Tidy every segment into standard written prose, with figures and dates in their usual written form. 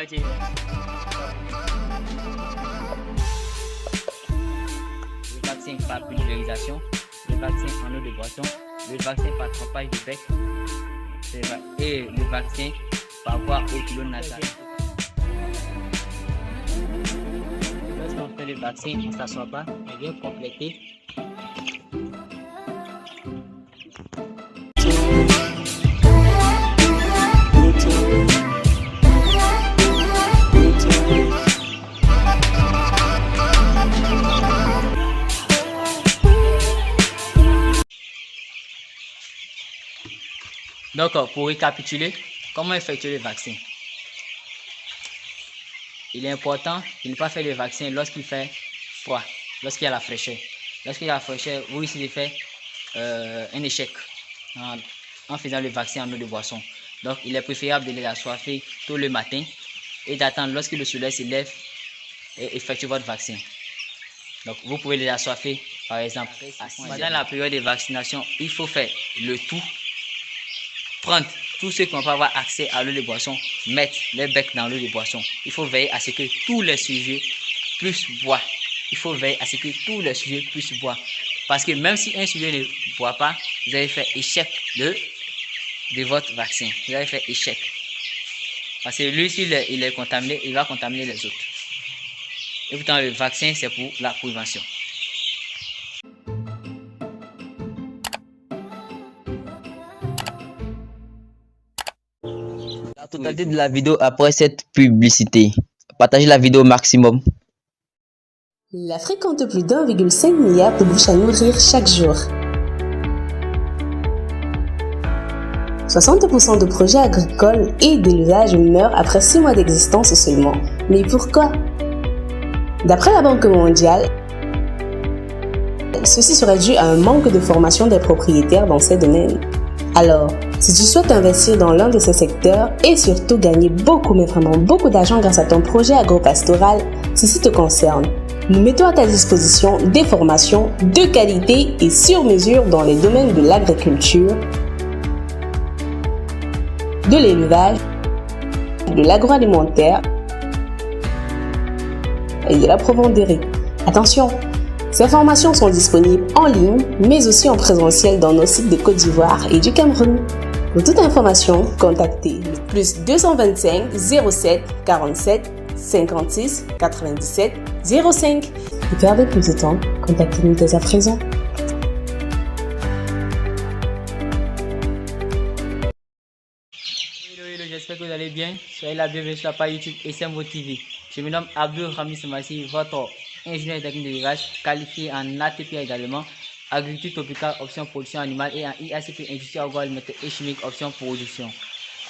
Le vaccin par pulvérisation, le vaccin en eau de boisson, le vaccin par trempage du bec et le vaccin par voie oculonasale. Lorsqu'on fait le vaccin, on ne s'assoit pas, on vient compléter. Donc, pour récapituler, comment effectuer le vaccin? Il est important de ne pas faire le vaccin lorsqu'il fait froid, lorsqu'il y a la fraîcheur. Lorsqu'il y a la fraîcheur, vous risquez de faire un échec en faisant le vaccin en eau de boisson. Donc, il est préférable de les assoiffer tôt le matin et d'attendre lorsque le soleil se lève et effectuer votre vaccin. Donc, vous pouvez les assoiffer, par exemple. Pendant la période de vaccination, il faut faire le tout. Prendre tous ceux qui n'ont pas avoir accès à l'eau de boisson, mettre les becs dans l'eau de boisson. Il faut veiller à ce que tous les sujets puissent boire. Il faut veiller à ce que tous les sujets puissent boire. Parce que même si un sujet ne boit pas, vous allez faire échec de votre vaccin. Vous allez faire échec. Parce que lui, s'il est contaminé, il va contaminer les autres. Et pourtant, le vaccin, c'est pour la prévention. La totalité de la vidéo après cette publicité. Partagez la vidéo au maximum. L'Afrique compte plus d'1,5 milliard de bouches à nourrir chaque jour. 60% de projets agricoles et d'élevage meurent après 6 mois d'existence seulement. Mais pourquoi? D'après la Banque mondiale, ceci serait dû à un manque de formation des propriétaires dans ces domaines. Alors, si tu souhaites investir dans l'un de ces secteurs et surtout gagner beaucoup, mais vraiment beaucoup d'argent grâce à ton projet agropastoral, ceci te concerne. Nous mettons à ta disposition des formations de qualité et sur mesure dans les domaines de l'agriculture, de l'élevage, de l'agroalimentaire et de la provenderie. Attention, ces formations sont disponibles en ligne, mais aussi en présentiel dans nos sites de Côte d'Ivoire et du Cameroun. Pour toute information, contactez le plus 225 07 47 56 97 05. Ne perdez plus de temps, contactez-nous dès à présent. Hello, j'espère que vous allez bien. Soyez la bienvenue sur la page YouTube SMO TV. Je me nomme Abdul Ramis Massi, votre ingénieur technique d'élevage, qualifié en ATP également, agriculture tropicale, option production animale et en IACP, industrie agroalimentaire et chimique, option production.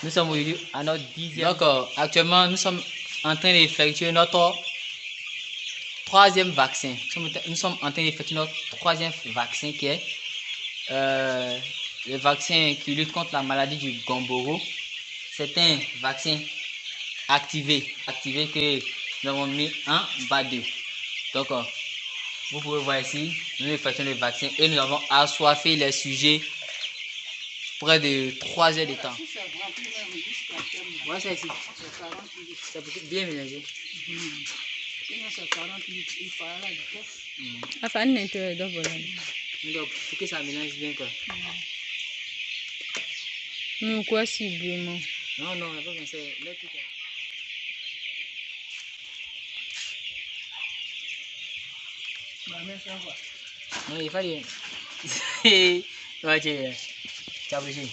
Nous sommes aujourd'hui à notre 10e. Donc, actuellement, nous sommes en train d'effectuer notre troisième vaccin. Nous sommes en train d'effectuer notre troisième vaccin qui est le vaccin qui lutte contre la maladie du Gumboro. C'est un vaccin activé que nous avons mis en bas 2. Donc, vous pouvez voir ici, nous effectuons le vaccin et nous avons assoiffé les sujets près de 3 heures de temps. Voilà ça ici. Ça peut être bien mélangé. Donc, pour que ça mélange bien quoi. Mais quoi si vraiment? Non, non, on n'a pas pensé. Là, tout est... Non, il fallait. Ouais, tu as bougé.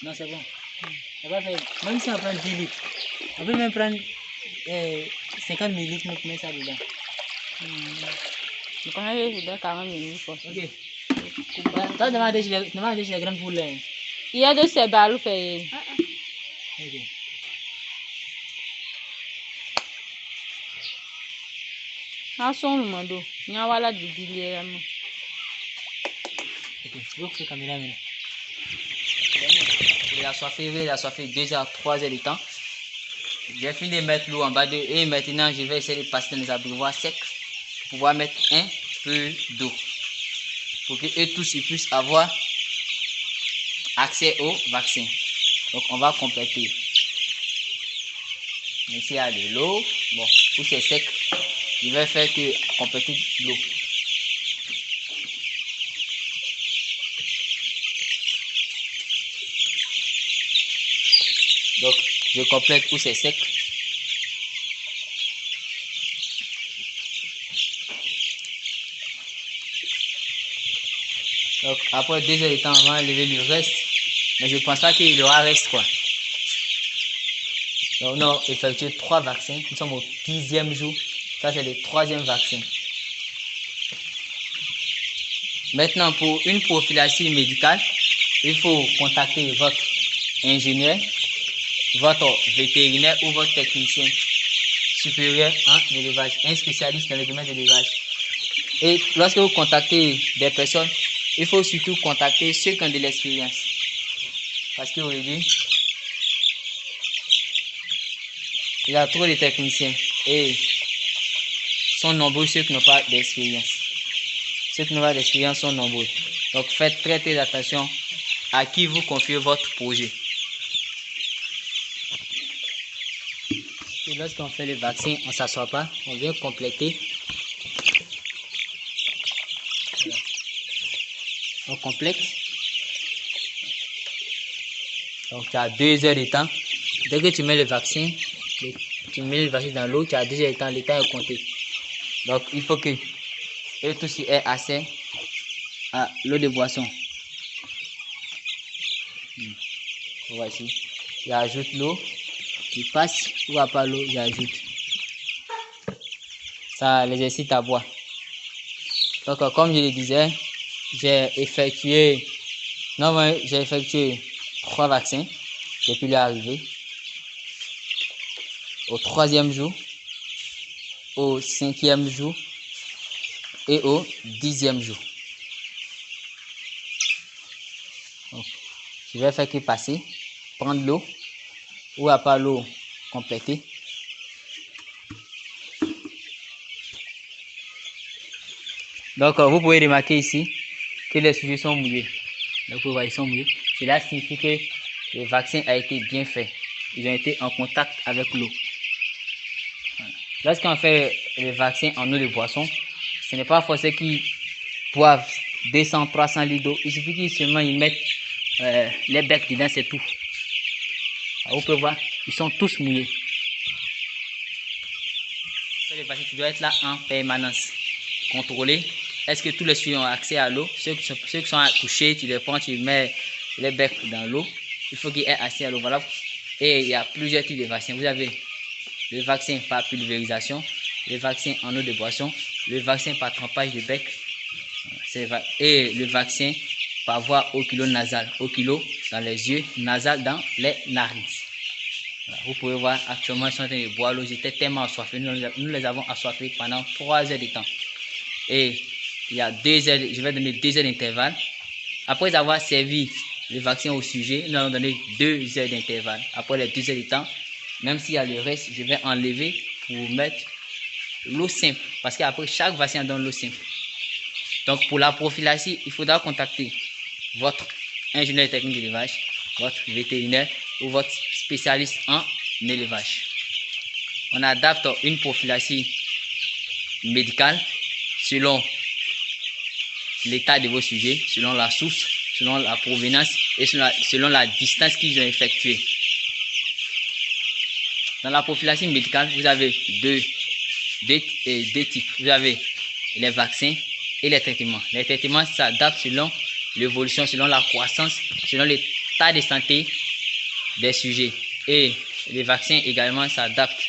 Non, c'est bon. On va faire, même si on prend 10 litres, on peut même prendre 50 millilitres, mais mettre ça dedans. Ok. Toi, demandez chez les grandes poules. Il y a de ces balles fait. Ok. Ah, son le mando. Il y a voilà du billet. Ok. Donc, c'est caméra maintenant. Il a soifé 2 heures, 3 heures de temps. J'ai fini de mettre l'eau en bas d'eux et maintenant je vais essayer de passer dans les abreuvoirs secs pour pouvoir mettre un peu d'eau. pour que eux tous ils puissent avoir accès au vaccin. Donc on va compléter. Ici il y a de l'eau. Bon, pour c'est sec, je vais faire que compléter l'eau. Donc je complète où c'est sec. Donc après 2 heures de temps, on va enlever le reste. Mais je pense pas qu'il y aura reste quoi. Donc on a effectué 3 vaccins. Nous sommes au 10e jour. Ça c'est le 3e vaccin. Maintenant pour une prophylaxie médicale, il faut contacter votre ingénieur, votre vétérinaire ou votre technicien supérieur en élevage, un spécialiste dans le domaine de l'élevage. Et lorsque vous contactez des personnes, il faut surtout contacter ceux qui ont de l'expérience. Parce qu'aujourd'hui, il y a trop de techniciens et sont nombreux ceux qui n'ont pas d'expérience. Ceux qui n'ont pas d'expérience sont nombreux. Donc faites très attention à qui vous confiez votre projet. Et lorsqu'on fait le vaccin, on ne s'assoit pas, on vient compléter. Voilà. On complète. Donc tu as 2 heures de temps. Dès que tu mets le vaccin, dans l'eau, tu as 2 heures de temps, le temps est compté. Donc il faut que eux tous aient accès à l'eau de boisson. Voici. J'ajoute l'eau. Il passe ou à pas l'eau, j'ajoute. Ça les incite à boire. Donc comme je le disais, j'ai effectué 3 vaccins depuis l'arrivée. Au 3e jour, au 5e jour et au 10e jour. Donc, je vais faire que passer, prendre l'eau ou à pas l'eau compléter. Donc vous pouvez remarquer ici que les sujets sont mouillés. Donc vous voyez, ils sont mouillés. Cela signifie que le vaccin a été bien fait. Ils ont été en contact avec l'eau. Lorsqu'on fait le vaccin en eau de boisson, ce n'est pas forcément qu'ils boivent 200-300 litres d'eau. Il suffit qu'ils seulement y mettent les becs dedans, c'est tout. Alors, vous pouvez voir, ils sont tous mouillés. Le vaccin, tu dois être là en permanence. Contrôler. Est-ce que tous les sujets ont accès à l'eau? Ceux qui sont accouchés, tu les prends, tu mets les becs dans l'eau. Il faut qu'ils aient accès à l'eau. Voilà. Et il y a plusieurs types de vaccins. Vous avez le vaccin par pulvérisation, le vaccin en eau de boisson, le vaccin par trempage de bec et le vaccin par voie oculo-nasale. Oculo dans les yeux, nasal dans les narines. Voilà. Vous pouvez voir actuellement ils sont en train de boire l'eau. J'étais tellement assoiffé. Nous les avons assoiffés pendant 3 heures de temps. Et il y a 2 heures, je vais donner 2 heures d'intervalle. Après avoir servi le vaccin au sujet, nous allons donner 2 heures d'intervalle. Après les 2 heures de temps, même s'il y a le reste, je vais enlever pour mettre l'eau simple. Parce qu'après, chaque vaccin donne l'eau simple. Donc, pour la prophylaxie, il faudra contacter votre ingénieur technique d'élevage, votre vétérinaire ou votre spécialiste en élevage. On adapte une prophylaxie médicale selon l'état de vos sujets, selon la source, selon la provenance et selon la distance qu'ils ont effectuée. Dans la prophylaxie médicale, vous avez deux types. Vous avez les vaccins et les traitements. Les traitements s'adaptent selon l'évolution, selon la croissance, selon l'état de santé des sujets. Et les vaccins également s'adaptent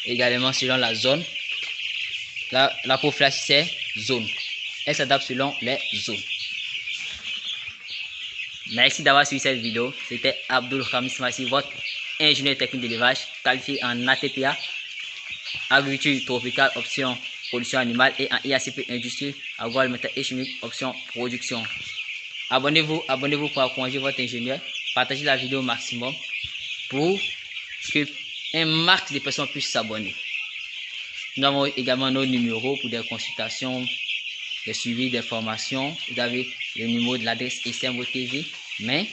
également selon la zone. La prophylaxie, c'est zone. Elle s'adapte selon les zones. Merci d'avoir suivi cette vidéo. C'était Abdul Khamis Massi, votre ingénieur technique d'élevage, qualifié en ATPA, agriculture tropicale, option production animale, et en IACP industrie, agroalimentaire et chimique, option production. Abonnez-vous pour encourager votre ingénieur. Partagez la vidéo au maximum pour que un max de personnes puissent s'abonner. Nous avons également nos numéros pour des consultations le suivi des formations, vous avez le numéro de l'adresse SMO TV, mais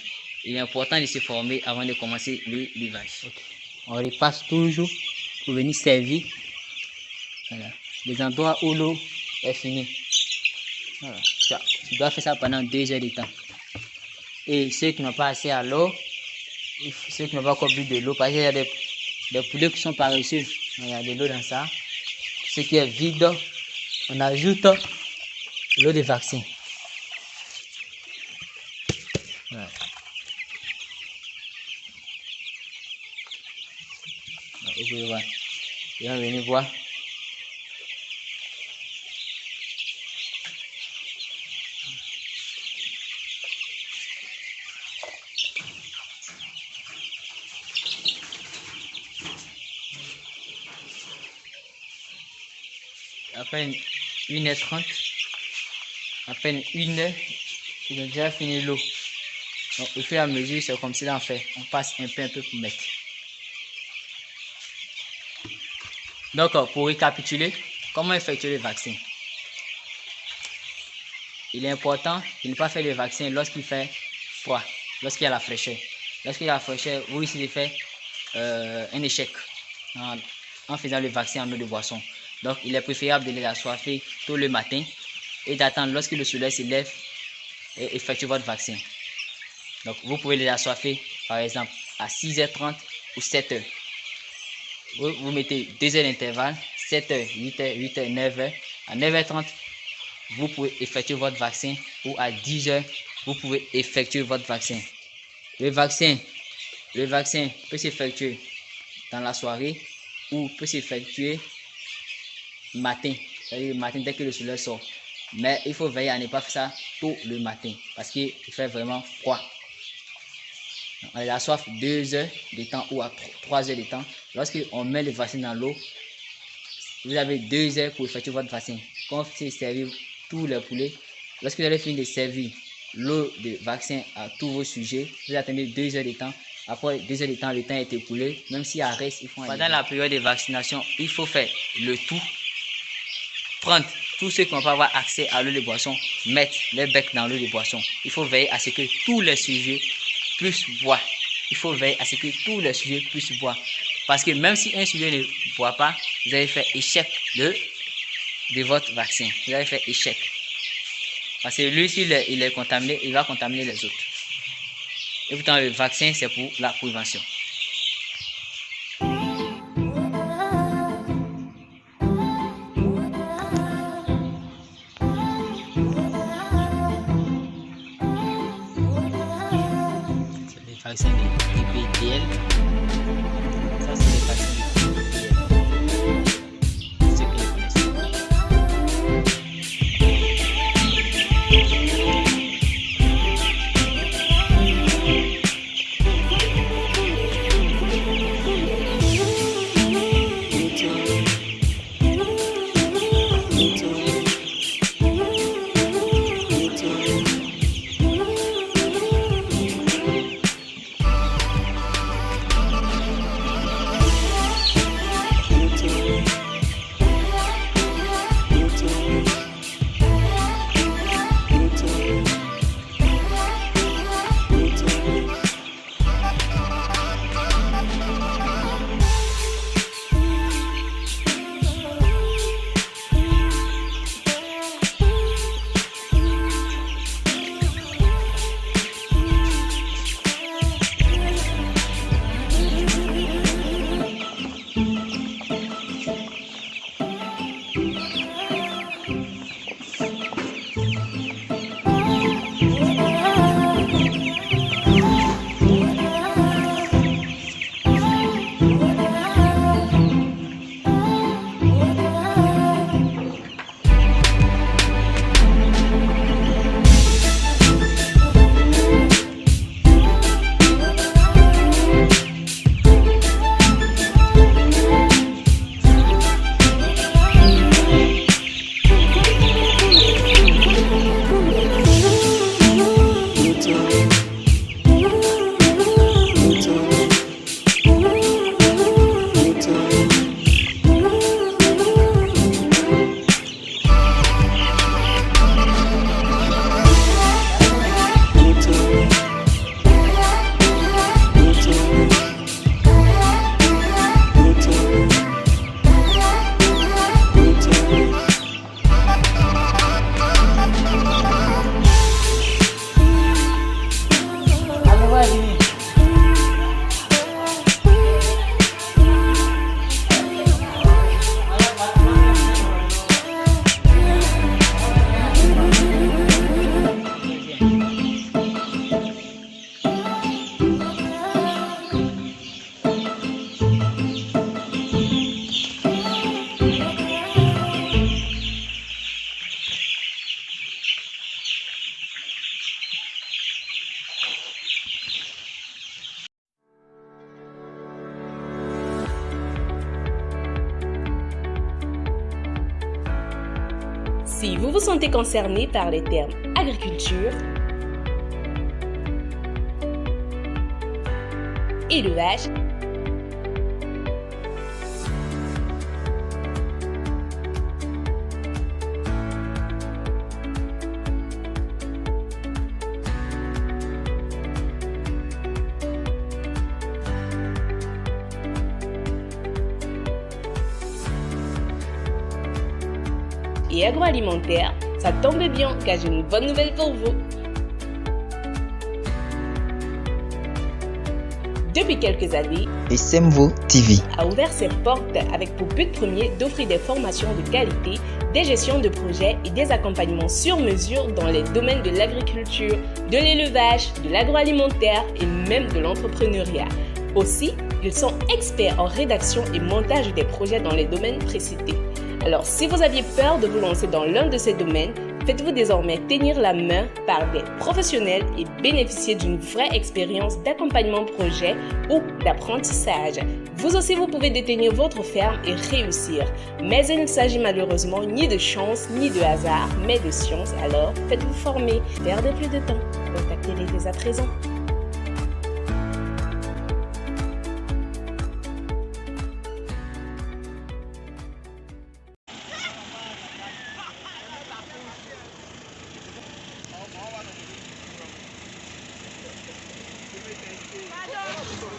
il est important de se former avant de commencer le levage. Okay. On repasse toujours pour venir servir les endroits où l'eau est finie. Voilà. Tu dois faire ça pendant 2 heures de temps. Et ceux qui n'ont pas assez à l'eau, ceux qui n'ont pas encore bu de l'eau, parce qu'il y a des poulets qui sont paresseux. Il y a de l'eau dans ça. Ce qui est vide, on ajoute l'eau de vaccin. Voilà. Vous pouvez voir. Ils vont venir voir. À peine 1h30, à peine 1 heure, ils ont déjà fini l'eau. Donc au fur et à mesure, c'est comme cela en fait. On passe un peu pour mettre. Donc pour récapituler, comment effectuer le vaccin? Il est important de ne pas faire le vaccin lorsqu'il fait froid, lorsqu'il y a la fraîcheur. Lorsqu'il y a la fraîcheur, vous risquez de faire un échec en faisant le vaccin en eau de boisson. Donc, il est préférable de les assoiffer tôt le matin et d'attendre lorsque le soleil se lève et effectuer votre vaccin. Donc, vous pouvez les assoiffer, par exemple, à 6h30 ou 7h. Vous mettez 2 heures d'intervalle, 7h, 8h, 8h, 9h. À 9h30, vous pouvez effectuer votre vaccin ou à 10h, vous pouvez effectuer votre vaccin. Le vaccin peut s'effectuer dans la soirée ou peut s'effectuer matin, c'est-à-dire le matin dès que le soleil sort. Mais il faut veiller à ne pas faire ça tôt le matin parce qu'il fait vraiment froid. On les assoiffe 2 heures de temps ou à 3 heures de temps. Lorsqu'on met le vaccin dans l'eau, vous avez 2 heures pour effectuer votre vaccin. Quand vous servir tous les poulets, lorsque vous allez finir de servir l'eau de vaccin à tous vos sujets, vous attendez 2 heures de temps. Après 2 heures de temps, le temps est écoulé. Même s'il y a reste, il faut. Pendant la période de vaccination, il faut faire le tout. Prendre tous ceux qui n'ont pas avoir accès à l'eau de boisson, mettre les becs dans l'eau de boisson. Il faut veiller à ce que tous les sujets puissent boire. Il faut veiller à ce que tous les sujets puissent boire. Parce que même si un sujet ne boit pas, vous allez faire échec de votre vaccin. Vous allez faire échec. Parce que lui, s'il est contaminé, il va contaminer les autres. Et pourtant, le vaccin, c'est pour la prévention. C'est les vaccins de TPDL. Ça, c'est les vaccins de TPDL. Ceux qui les connaissent. Si vous vous sentez concerné par les termes agriculture, élevage, et agroalimentaire, ça tombe bien car j'ai une bonne nouvelle pour vous. Depuis quelques années, SMVO TV a ouvert ses portes avec pour but premier d'offrir des formations de qualité, des gestions de projets et des accompagnements sur mesure dans les domaines de l'agriculture, de l'élevage, de l'agroalimentaire et même de l'entrepreneuriat. Aussi, ils sont experts en rédaction et montage des projets dans les domaines précités. Alors, si vous aviez peur de vous lancer dans l'un de ces domaines, faites-vous désormais tenir la main par des professionnels et bénéficiez d'une vraie expérience d'accompagnement projet ou d'apprentissage. Vous aussi, vous pouvez détenir votre ferme et réussir. Mais il ne s'agit malheureusement ni de chance ni de hasard, mais de science. Alors, faites-vous former. Perdez plus de temps. Contactez-les dès à présent.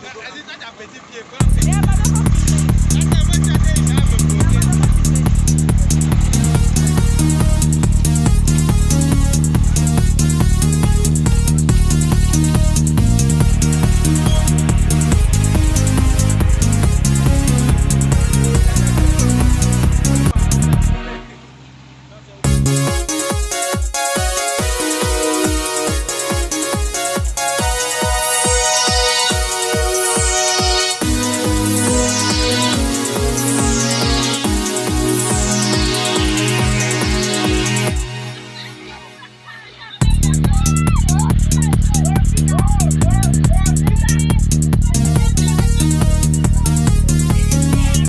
Vas-y, toi, tu as petit pied.